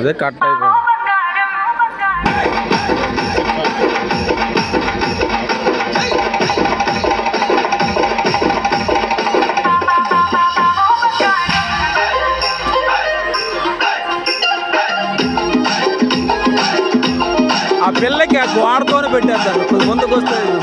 అదే కట్ అయిపోయింది. ఆ పిల్లకి ఆ గోడతోనే పెట్టేద్దాం ముందుకు వస్తుంది.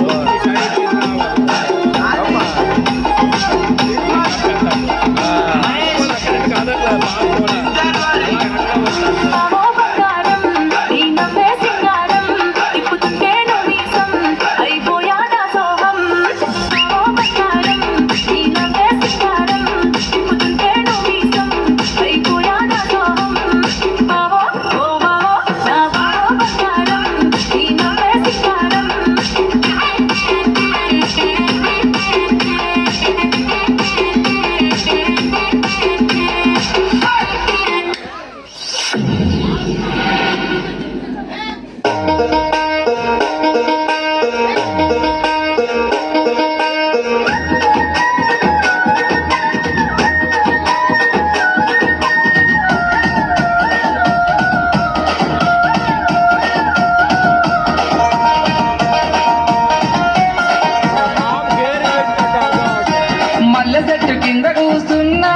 చెట్టు కింద కూస్తున్నా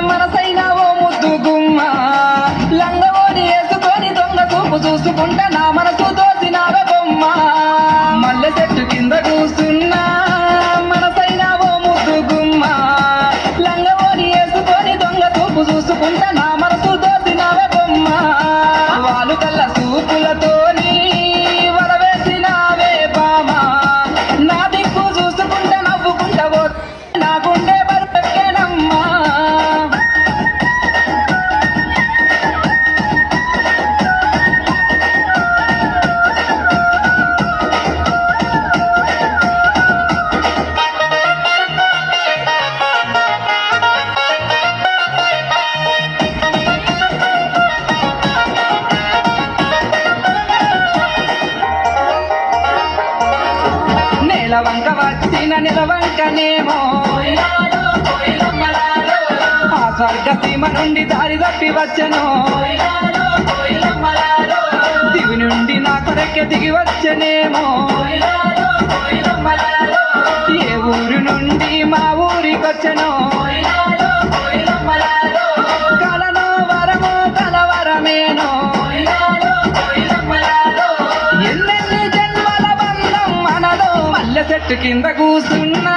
మనసైన ఓ ముద్దు గుమ్మ లంగవోని వేసుకొని దొంగ చూపు చూసుకుంటా నా మనసు దోసినావే బొమ్మ. మల్లె చెట్టు కింద కూస్తున్నా మనసైన ఓ ముద్దు గుమ్మ లంగవోని వేసుకొని దొంగ చూపు చూసుకుంటా నా మనసు దోసినావే బొమ్మ. వాళ్ళు కళ్ళ చూపులతోని వరవేసినావే బామ నా దిక్కు చూసుకుంటా నవ్వుకుంటా నా గుండె బరువెక్కేనమ్మా. నెలవంక వచ్చిన నిలవంకనేమో ఆ స్వర్గ సీమ నుండి దారి తప్పి వచ్చెను దివి నుండి నా కొరకె దిగి వచ్చెనేమో. ఏ ఊరు నుండి మా ఊరికొచ్చెను కలను వరము కలవరమేనో. ఎన్నెన్ని జన్మల బంధం మనలో మల్లె చెట్టు కింద కూసున్నా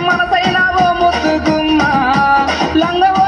మనసైన ఓ ముద్దు గుమ్మ లంగవో